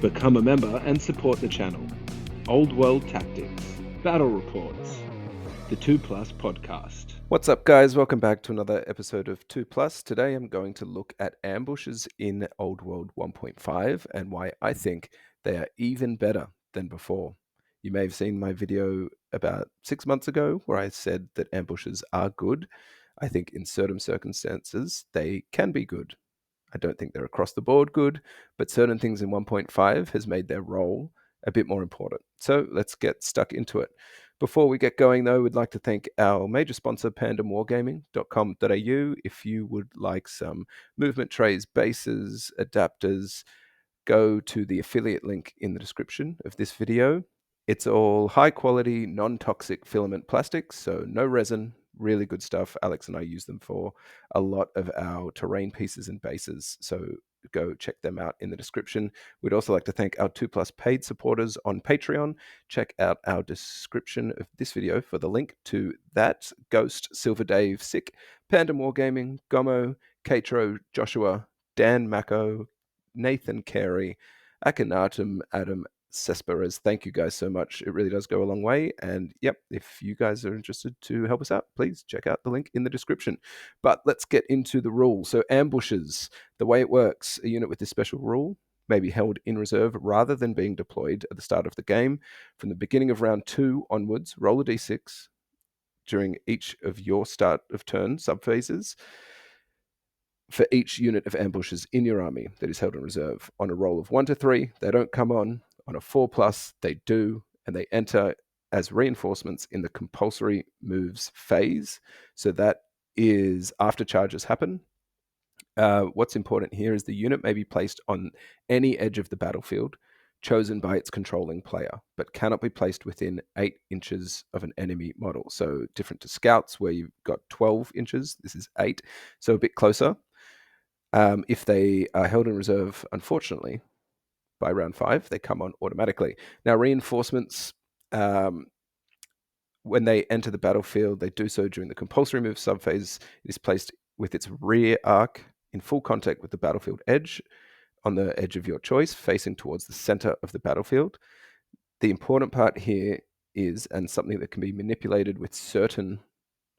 Become a member and support the channel. Old World Tactics, Battle Reports, the 2 Plus podcast. What's up, guys? Welcome back to another episode of 2 Plus. Today I'm going to look at ambushes in Old World 1.5 and why I think they are even better than before. You may have seen my video about 6 months ago where I said that ambushes are good. I think in certain circumstances they can be good. I don't think they're across the board good, but certain things in 1.5 has made their role a bit more important. So let's get stuck into it. Before we get going, though, we'd like to thank our major sponsor, Pandemwargaming.com.au. If you would like some movement trays, bases, adapters, go to the affiliate link in the description of this video. It's all high quality, non-toxic filament plastics, so no resin, really good stuff. Alex and I use them for a lot of our terrain pieces and bases, so go check them out in the description. We'd also like to thank our 2 Plus paid supporters on Patreon. Check out our description of this video for the link to that. Ghost, Silver Dave, Sick, Pandem Wargaming, Gomo, Katro, Joshua, Dan Mako, Nathan Carey, Akhenatum, Adam Cesperes. Thank you guys so much. It really does go a long way. And yep, if you guys are interested to help us out, please check out the link in the description. But let's get into the rules. So ambushes, the way it works, a unit with this special rule may be held in reserve rather than being deployed at the start of the game. From the beginning of round 2 onwards, roll a d6 during each of your start of turn subphases for each unit of ambushes in your army that is held in reserve. On a roll of 1 to 3, they don't come on. On a 4+, they do, and they enter as reinforcements in the compulsory moves phase. So that is after charges happen. What's important here is the unit may be placed on any edge of the battlefield chosen by its controlling player, but cannot be placed within 8 inches of an enemy model. So different to scouts where you've got 12 inches, this is 8, so a bit closer. If they are held in reserve, unfortunately, by round 5, they come on automatically. Now, reinforcements, when they enter the battlefield, they do so during the compulsory move subphase. It is placed with its rear arc in full contact with the battlefield edge, on the edge of your choice, facing towards the center of the battlefield. The important part here is, and something that can be manipulated with certain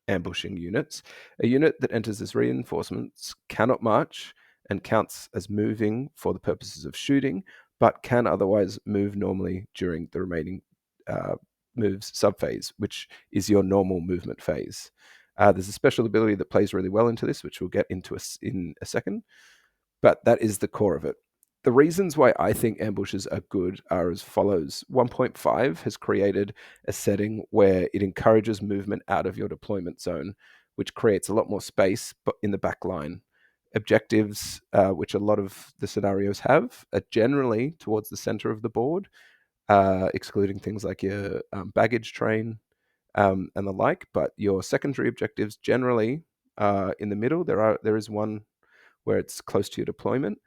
ambushing units, a unit that enters as reinforcements cannot march and counts as moving for the purposes of shooting, but can otherwise move normally during the remaining moves subphase, which is your normal movement phase. There's a special ability that plays really well into this, which we'll get into in a second, but that is the core of it. The reasons why I think ambushes are good are as follows. 1.5 has created a setting where it encourages movement out of your deployment zone, which creates a lot more space but in the back line. Objectives, which a lot of the scenarios have, are generally towards the center of the board, excluding things like your baggage train and the like. But your secondary objectives generally are in the middle. There is one where it's close to your deployment.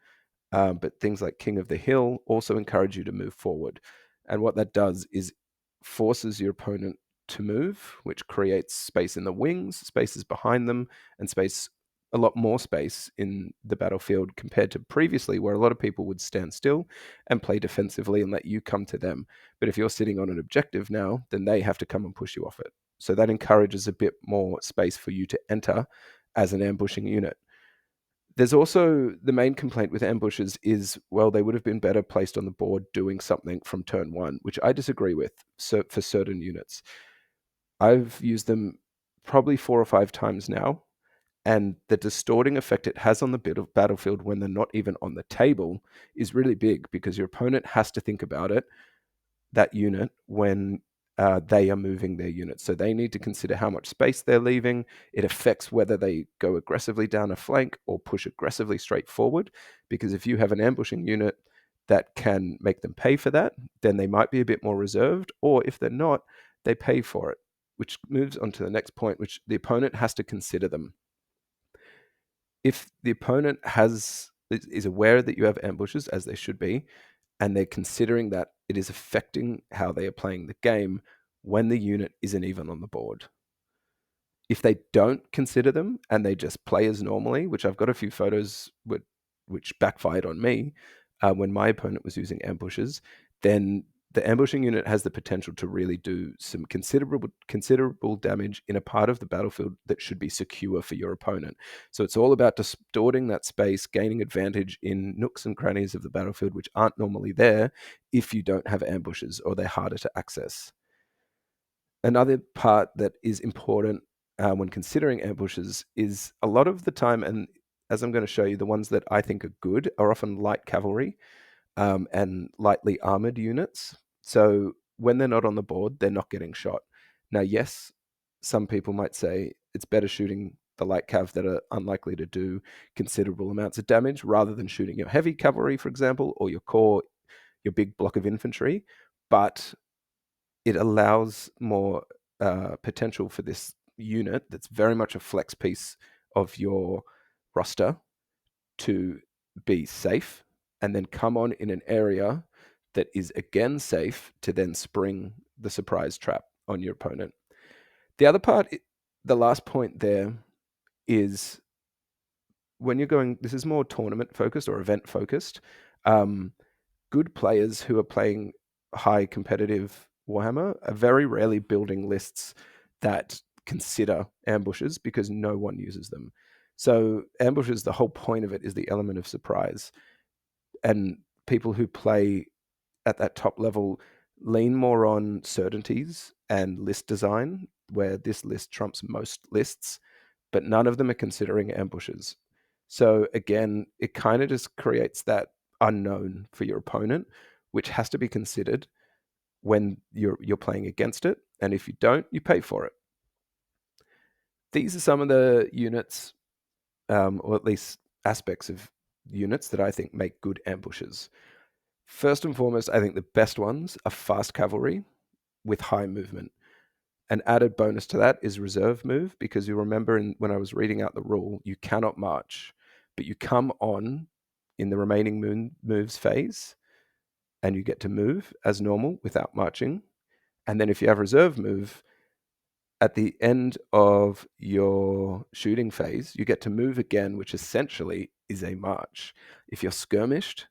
But things like King of the Hill also encourage you to move forward. And what that does is forces your opponent to move, which creates space in the wings, spaces behind them, and a lot more space in the battlefield compared to previously, where a lot of people would stand still and play defensively and let you come to them. But if you're sitting on an objective now, then they have to come and push you off it. So that encourages a bit more space for you to enter as an ambushing unit. There's also the main complaint with ambushes is, well, they would have been better placed on the board doing something from turn 1, which I disagree with for certain units. I've used them probably 4 or 5 times now, and the distorting effect it has on the bit of battlefield when they're not even on the table is really big, because your opponent has to think about it, that unit, when they are moving their units. So they need to consider how much space they're leaving. It affects whether they go aggressively down a flank or push aggressively straight forward, because if you have an ambushing unit that can make them pay for that, then they might be a bit more reserved, or if they're not, they pay for it, which moves on to the next point, which the opponent has to consider them. If the opponent is aware that you have ambushes, as they should be, and they're considering that it is affecting how they are playing the game when the unit isn't even on the board. If they don't consider them and they just play as normally, which I've got a few photos which backfired on me, when my opponent was using ambushes, then the ambushing unit has the potential to really do some considerable damage in a part of the battlefield that should be secure for your opponent. So it's all about distorting that space, gaining advantage in nooks and crannies of the battlefield which aren't normally there if you don't have ambushes or they're harder to access. Another part that is important when considering ambushes is a lot of the time, and as I'm going to show you, the ones that I think are good are often light cavalry and lightly armored units. So when they're not on the board, they're not getting shot. Now, yes, some people might say it's better shooting the light cav that are unlikely to do considerable amounts of damage rather than shooting your heavy cavalry, for example, or your core, your big block of infantry. But it allows more potential for this unit that's very much a flex piece of your roster to be safe and then come on in an area that is again safe to then spring the surprise trap on your opponent. The other part, the last point there is when you're going, this is more tournament focused or event focused. Good players who are playing high competitive Warhammer are very rarely building lists that consider ambushes because no one uses them. So ambushes, the whole point of it is the element of surprise. And people who play at that top level lean more on certainties and list design, where this list trumps most lists, but none of them are considering ambushes. So again, it kind of just creates that unknown for your opponent, which has to be considered when you're playing against it. And if you don't, you pay for it. These are some of the units, or at least aspects of units that I think make good ambushes. First and foremost, I think the best ones are fast cavalry with high movement. An added bonus to that is reserve move, because you remember when I was reading out the rule, you cannot march, but you come on in the remaining moves phase and you get to move as normal without marching. And then if you have reserve move, at the end of your shooting phase, you get to move again, which essentially is a march. If you're skirmished,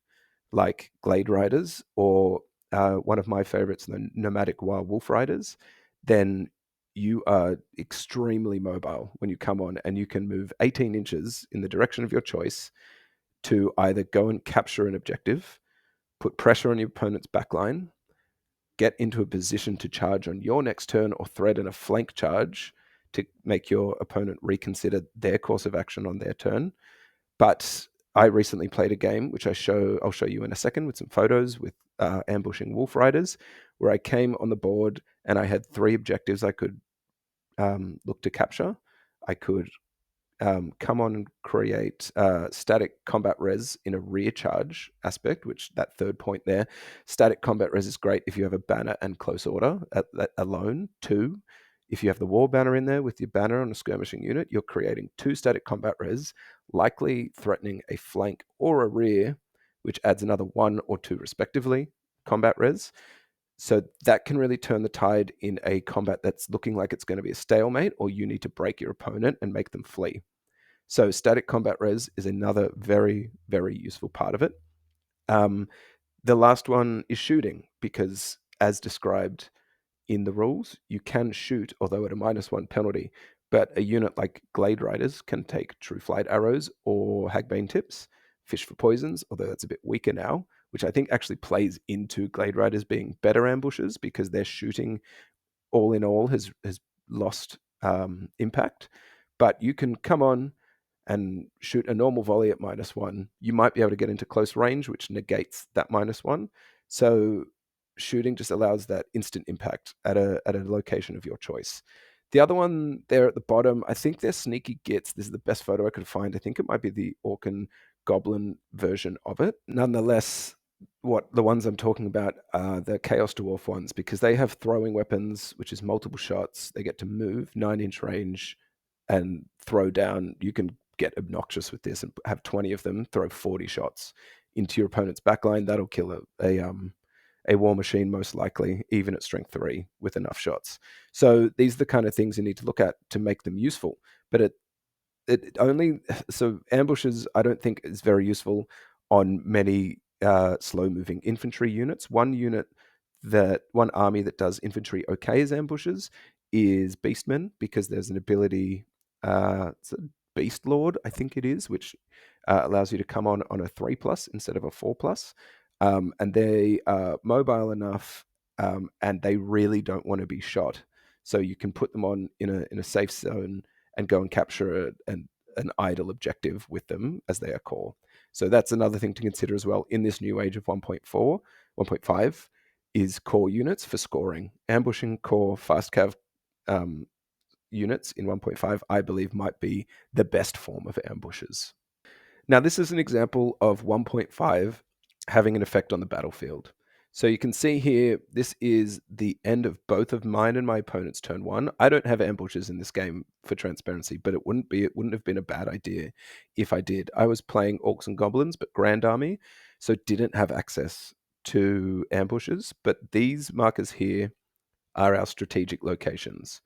like Glade Riders or one of my favorites, the Nomadic Wild Wolf Riders, then you are extremely mobile when you come on, and you can move 18 inches in the direction of your choice to either go and capture an objective, put pressure on your opponent's backline, get into a position to charge on your next turn, or threaten a flank charge to make your opponent reconsider their course of action on their turn. But I recently played a game, which I'll show you in a second with some photos with ambushing wolf riders, where I came on the board and I had 3 objectives I could look to capture. I could come on and create static combat res in a rear charge aspect, which that third point there, static combat res is great if you have a banner and close order alone. 2, if you have the war banner in there with your banner on a skirmishing unit, you're creating 2 static combat res, likely threatening a flank or a rear, which adds another 1 or 2 respectively combat res. So that can really turn the tide in a combat that's looking like it's going to be a stalemate, or you need to break your opponent and make them flee. So static combat res is another very, very useful part of it. The last one is shooting, because as described in the rules, you can shoot, although at a -1 penalty. But a unit like Glade Riders can take True Flight arrows or Hagbane tips, fish for poisons, although that's a bit weaker now, which I think actually plays into Glade Riders being better ambushers, because their shooting all in all has lost impact. But you can come on and shoot a normal volley at -1. You might be able to get into close range, which negates that -1. So shooting just allows that instant impact at a location of your choice. The other one there at the bottom, I think they're sneaky gits. This is the best photo I could find. I think it might be the Orcan Goblin version of it. Nonetheless, what the ones I'm talking about are the Chaos Dwarf ones, because they have throwing weapons, which is multiple shots. They get to move 9-inch range and throw down. You can get obnoxious with this and have 20 of them throw 40 shots into your opponent's backline. That'll kill a war machine, most likely, even at strength 3 with enough shots. So these are the kind of things you need to look at to make them useful. But it only, so ambushes, I don't think is very useful on many slow-moving infantry units. One army that does infantry okay as ambushes is Beastmen, because there's an ability, it's a Beast Lord, I think it is, which allows you to come on a 3+ instead of a 4+. And they are mobile enough, and they really don't want to be shot. So you can put them on in a safe zone and go and capture an idle objective with them as they are core. So that's another thing to consider as well in this new age of 1.4, 1.5, is core units for scoring. Ambushing core fast cav units in 1.5, I believe, might be the best form of ambushes. Now, this is an example of 1.5 having an effect on the battlefield. So you can see here, this is the end of both of mine and my opponent's turn 1. I don't have ambushes in this game for transparency, but it wouldn't have been a bad idea if I did. I was playing Orcs and Goblins, but Grand Army, so didn't have access to ambushes. But these markers here are our strategic locations,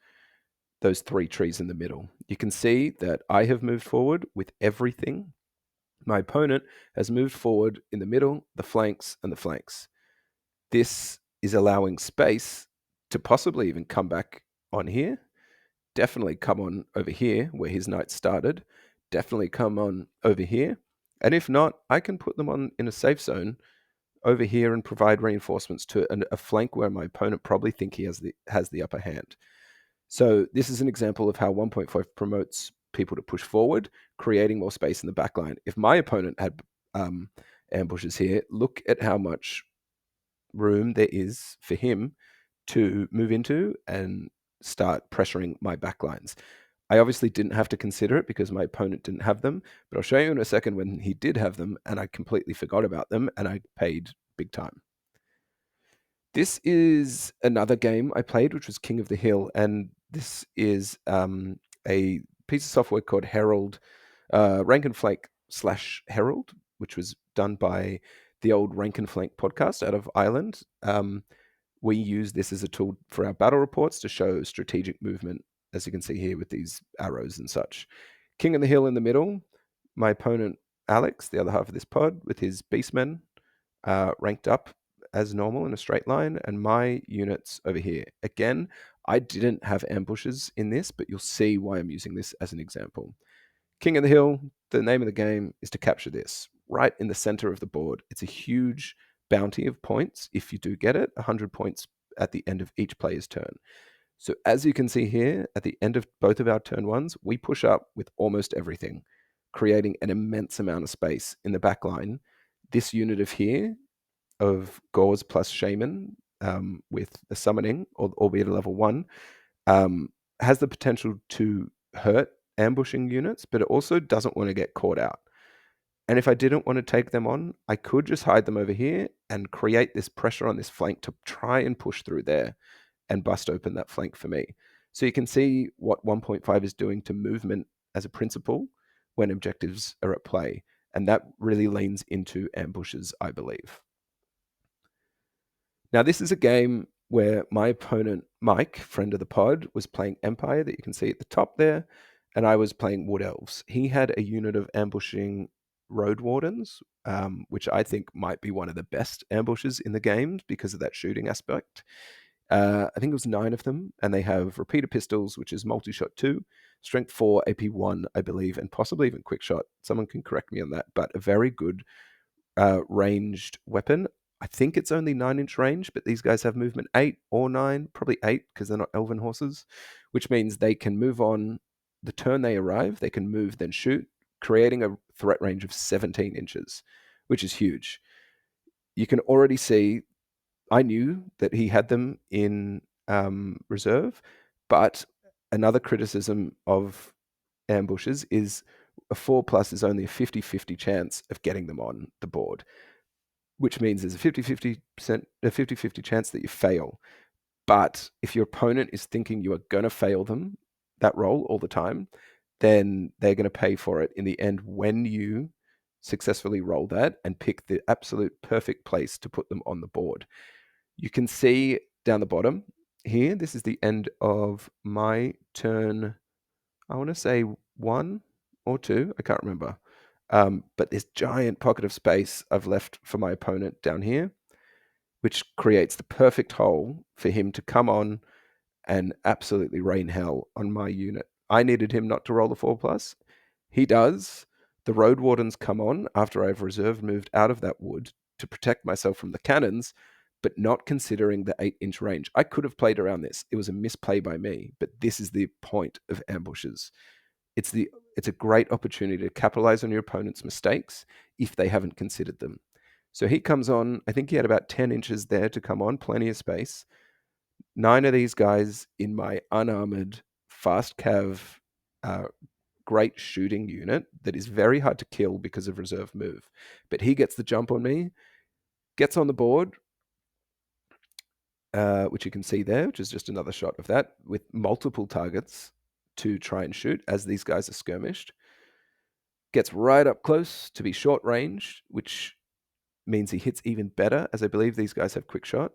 those 3 trees in the middle. You can see that I have moved forward with everything. My opponent has moved forward in the middle, the flanks, and the flanks. This is allowing space to possibly even come back on here. Definitely come on over here where his knight started. Definitely come on over here. And if not, I can put them on in a safe zone over here and provide reinforcements to a flank where my opponent probably think he has the upper hand. So this is an example of how 1.5 promotes people to push forward, creating more space in the backline. If my opponent had ambushes here, look at how much room there is for him to move into and start pressuring my backlines. I obviously didn't have to consider it because my opponent didn't have them, but I'll show you in a second when he did have them and I completely forgot about them and I paid big time. This is another game I played, which was King of the Hill, and this is a piece of software called Herald, Rank and Flank / Herald, which was done by the old Rank and Flank podcast out of Ireland. We use this as a tool for our battle reports to show strategic movement, as you can see here with these arrows and such. King of the Hill in the middle, my opponent Alex, the other half of this pod, with his beastmen ranked up as normal in a straight line, and my units over here. Again, I didn't have ambushes in this, but you'll see why I'm using this as an example. King of the Hill, the name of the game is to capture this right in the center of the board. It's a huge bounty of points if you do get it, 100 points at the end of each player's turn. So as you can see here, at the end of both of our turn 1s, we push up with almost everything, creating an immense amount of space in the back line. This unit of here, of Gauze plus Shaman with a summoning, albeit a level 1, has the potential to hurt ambushing units, but it also doesn't want to get caught out. And if I didn't want to take them on, I could just hide them over here and create this pressure on this flank to try and push through there and bust open that flank for me. So you can see what 1.5 is doing to movement as a principle when objectives are at play. And that really leans into ambushes, I believe. Now, this is a game where my opponent, Mike, friend of the pod, was playing Empire, that you can see at the top there, and I was playing Wood Elves. He had a unit of ambushing Road Wardens, which I think might be one of the best ambushes in the game because of that shooting aspect. I think it was 9 of them, and they have repeater pistols, which is multi-shot 2, strength 4, AP 1, I believe, and possibly even quick shot. Someone can correct me on that, but a very good ranged weapon. I think it's only 9-inch range, but these guys have movement 8 or 9, probably 8 because they're not elven horses, which means they can move on the turn they arrive. They can move, then shoot, creating a threat range of 17 inches, which is huge. You can already see, I knew that he had them in reserve, but another criticism of ambushes is a 4+ is only a 50-50 chance of getting them on the board, which means there's a 50-50 chance that you fail. But if your opponent is thinking you are going to fail them, that roll all the time, then they're going to pay for it in the end when you successfully roll that and pick the absolute perfect place to put them on the board. You can see down the bottom here, this is the end of my turn, I want to say 1 or 2, I can't remember. But this giant pocket of space I've left for my opponent down here, which creates the perfect hole for him to come on and absolutely rain hell on my unit. I needed him not to roll the 4+. He does. The Road Wardens come on after I've reserve moved out of that wood to protect myself from the cannons, but not considering the 8-inch range. I could have played around this. It was a misplay by me, but this is the point of ambushes. It's a great opportunity to capitalize on your opponent's mistakes if they haven't considered them. So he comes on, I think he had about 10 inches there to come on, plenty of space. 9 of these guys in my unarmored, fast cav, great shooting unit that is very hard to kill because of reserve move. But he gets the jump on me, gets on the board, which you can see there, which is just another shot of that, with multiple targets to try and shoot as these guys are skirmished. Gets right up close to be short range, which means he hits even better, as I believe these guys have quick shot.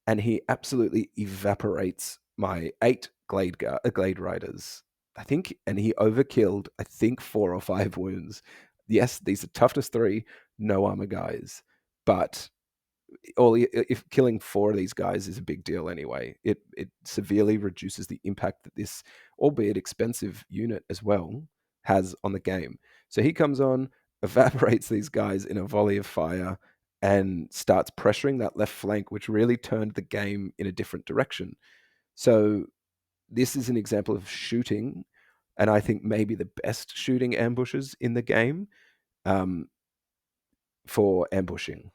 And he absolutely evaporates my 8 Glade Riders, I think, and he overkilled, I think, 4 or 5 wounds. Yes, these are toughness 3, no armor guys, but if killing 4 of these guys is a big deal anyway. It severely reduces the impact that this, albeit expensive unit as well, has on the game. So he comes on, evaporates these guys in a volley of fire, and starts pressuring that left flank, which really turned the game in a different direction. So this is an example of shooting, and I think maybe the best shooting ambushes in the game for ambushing.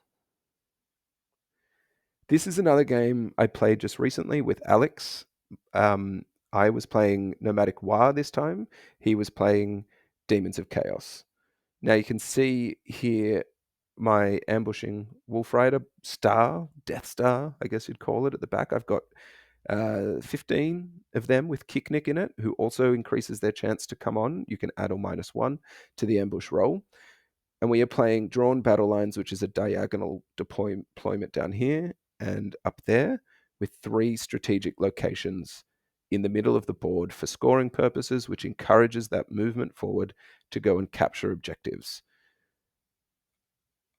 This is another game I played just recently with Alex. I was playing Nomadic War this time. He was playing Demons of Chaos. Now you can see here my ambushing Wolf Rider star, Death Star, I guess you'd call it, at the back. I've got 15 of them with Kicknick in it, who also increases their chance to come on. You can add or -1 to the ambush roll. And we are playing drawn battle lines, which is a diagonal deployment down here and up there, with 3 strategic locations in the middle of the board for scoring purposes, which encourages that movement forward to go and capture objectives.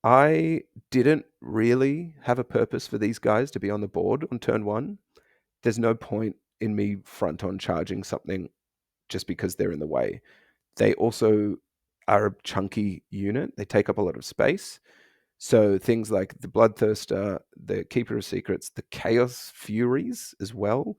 I didn't really have a purpose for these guys to be on the board on turn 1. There's no point in me front on charging something just because they're in the way. They also are a chunky unit. They take up a lot of space. So things like the Bloodthirster, the Keeper of Secrets, the Chaos Furies as well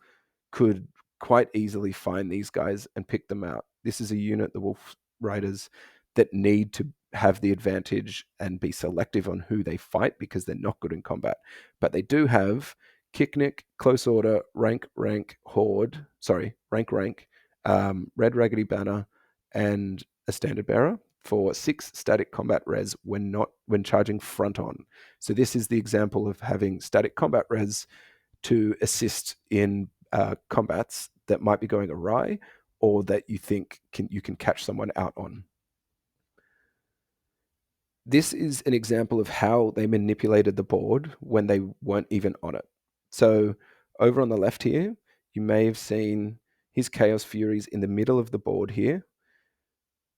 could quite easily find these guys and pick them out. This is a unit, the Wolf Riders, that need to have the advantage and be selective on who they fight because they're not good in combat. But they do have Kicknick, Close Order, Rank, Horde, Rank, Red Raggedy Banner, and a Standard Bearer for 6 static combat res when charging front on. So this is the example of having static combat res to assist in combats that might be going awry or that you think you can catch someone out on. This is an example of how they manipulated the board when they weren't even on it. So over on the left here, you may have seen his Chaos Furies in the middle of the board here.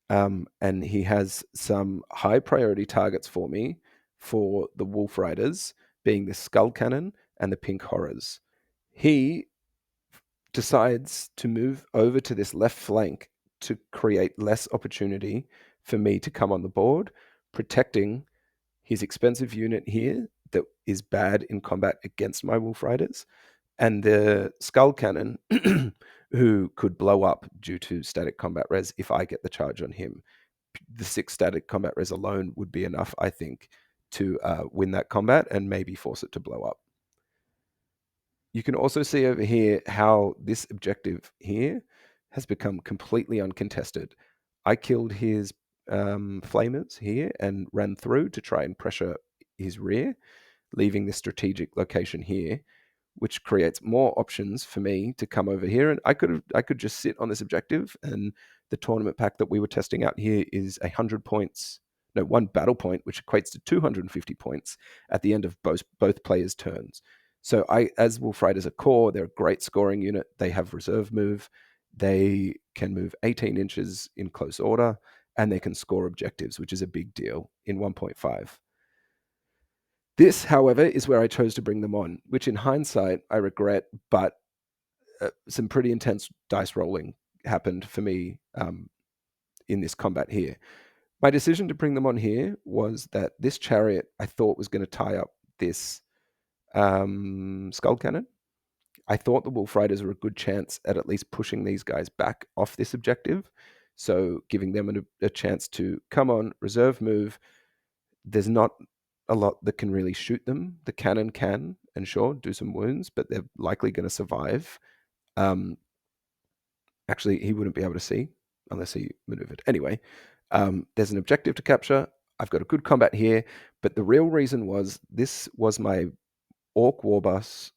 And he has some high priority targets for me for the Wolf Riders, being the Skull Cannon and the Pink Horrors. He decides to move over to this left flank to create less opportunity for me to come on the board, protecting his expensive unit here that is bad in combat against my Wolf Riders, and the Skull Cannon, who could blow up due to static combat res if I get the charge on him. The 6 static combat res alone would be enough, I think, to win that combat and maybe force it to blow up. You can also see over here how this objective here has become completely uncontested. I killed his flamers here and ran through to try and pressure his rear, leaving the strategic location here, which creates more options for me to come over here. And I could just sit on this objective, and the tournament pack that we were testing out here is 100 points. No, 1 battle point, which equates to 250 points at the end of both players' turns. So as Wolf Riders are core, they're a great scoring unit. They have reserve move. They can move 18 inches in close order, and they can score objectives, which is a big deal in 1.5. This, however, is where I chose to bring them on, which in hindsight I regret, but some pretty intense dice rolling happened for me in this combat here. My decision to bring them on here was that this chariot I thought was going to tie up this skull cannon. I thought the Wolf Riders were a good chance at least pushing these guys back off this objective. So giving them a chance to come on, reserve move. There's not a lot that can really shoot them. The cannon can, and sure, do some wounds, but they're likely going to survive. Actually, he wouldn't be able to see unless he maneuvered. Anyway, there's an objective to capture. I've got a good combat here, but the real reason was this was my Orc warboss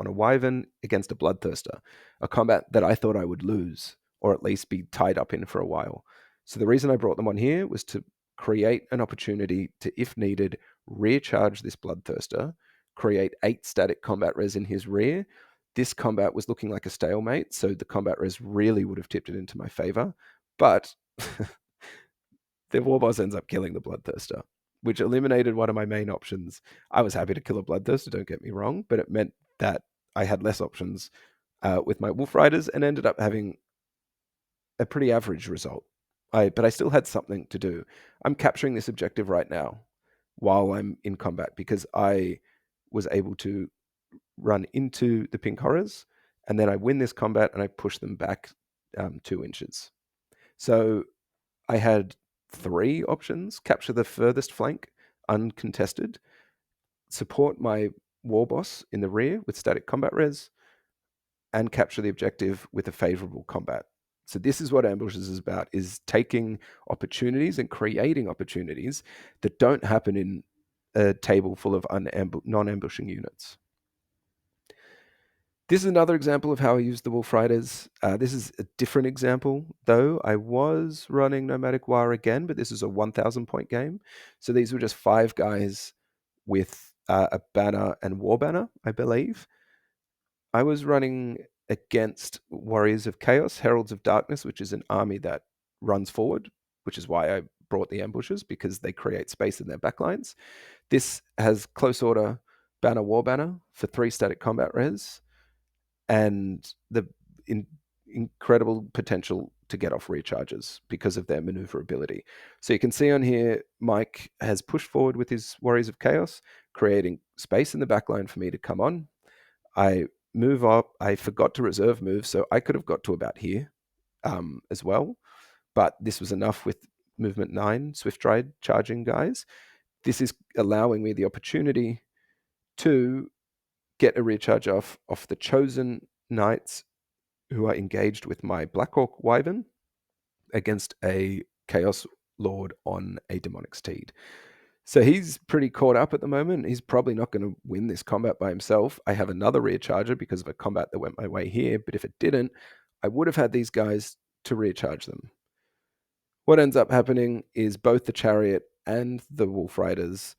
on a Wyvern against a Bloodthirster, a combat that I thought I would lose, or at least be tied up in for a while. So the reason I brought them on here was to create an opportunity to, if needed, rear charge this Bloodthirster, create 8 static combat res in his rear. This combat was looking like a stalemate, so the combat res really would have tipped it into my favor, but the warboss ends up killing the Bloodthirster, which eliminated one of my main options. I was happy to kill a Bloodthirster, don't get me wrong, but it meant that I had less options with my Wolf Riders and ended up having a pretty average result. But I still had something to do. I'm capturing this objective right now while I'm in combat because I was able to run into the pink horrors, and then I win this combat and I push them back 2 inches. So I had 3 options: capture the furthest flank uncontested, support my warboss in the rear with static combat res, and capture the objective with a favorable combat. So this is what Ambushes is about, is taking opportunities and creating opportunities that don't happen in a table full of non-ambushing units. This is another example of how I use the Wolf Riders. This is a different example, though. I was running Nomadic War again, but this is a 1,000 point game. So these were just 5 guys with a banner and war banner, I believe. I was running against Warriors of Chaos, Heralds of Darkness, which is an army that runs forward, which is why I brought the ambushes, because they create space in their backlines. This has close order banner, war banner for 3 static combat res, and the incredible potential to get off rear charges because of their maneuverability. So you can see on here, Mike has pushed forward with his Warriors of Chaos, creating space in the backline for me to come on. I move up. I forgot to reserve move, so I could have got to about here as well. But this was enough with movement 9, Swift Stride charging guys. This is allowing me the opportunity to get a rear charge off the chosen knights who are engaged with my Black Orc Wyvern against a Chaos Lord on a Demonic Steed. So he's pretty caught up at the moment. He's probably not going to win this combat by himself. I have another rear charger because of a combat that went my way here, but if it didn't, I would have had these guys to rear charge them. What ends up happening is both the chariot and the Wolf Riders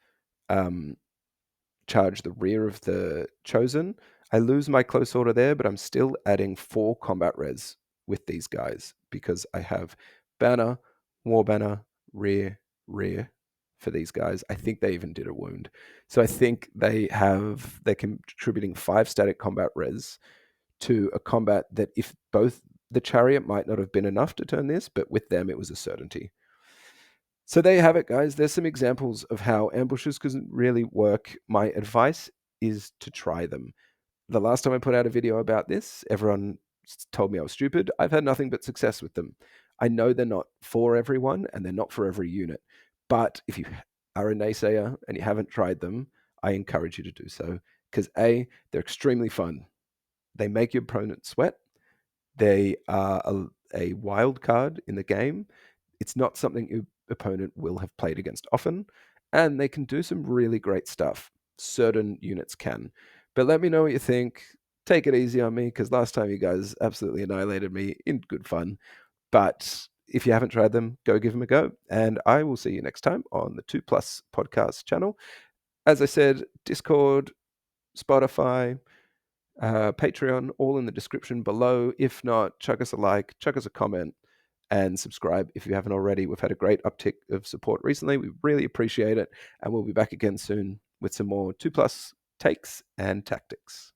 charge the rear of the chosen. I lose my close order there, but I'm still adding 4 combat res with these guys because I have banner, war banner, rear for these guys. I think they even did a wound. So I think they're contributing 5 static combat res to a combat that, if both the chariot might not have been enough to turn this, but with them it was a certainty. So there you have it, guys. There's some examples of how ambushes can really work. My advice is to try them. The last time I put out a video about this, everyone told me I was stupid. I've had nothing but success with them. I know they're not for everyone and they're not for every unit. But if you are a naysayer and you haven't tried them, I encourage you to do so. Because A, they're extremely fun. They make your opponent sweat. They are a wild card in the game. It's not something your opponent will have played against often. And they can do some really great stuff. Certain units can. But let me know what you think. Take it easy on me, because last time you guys absolutely annihilated me in good fun. But if you haven't tried them, go give them a go. And I will see you next time on the 2+ podcast channel. As I said, Discord, Spotify, Patreon, all in the description below. If not, chuck us a like, chuck us a comment, and subscribe if you haven't already. We've had a great uptick of support recently. We really appreciate it, and we'll be back again soon with some more 2+ takes and tactics.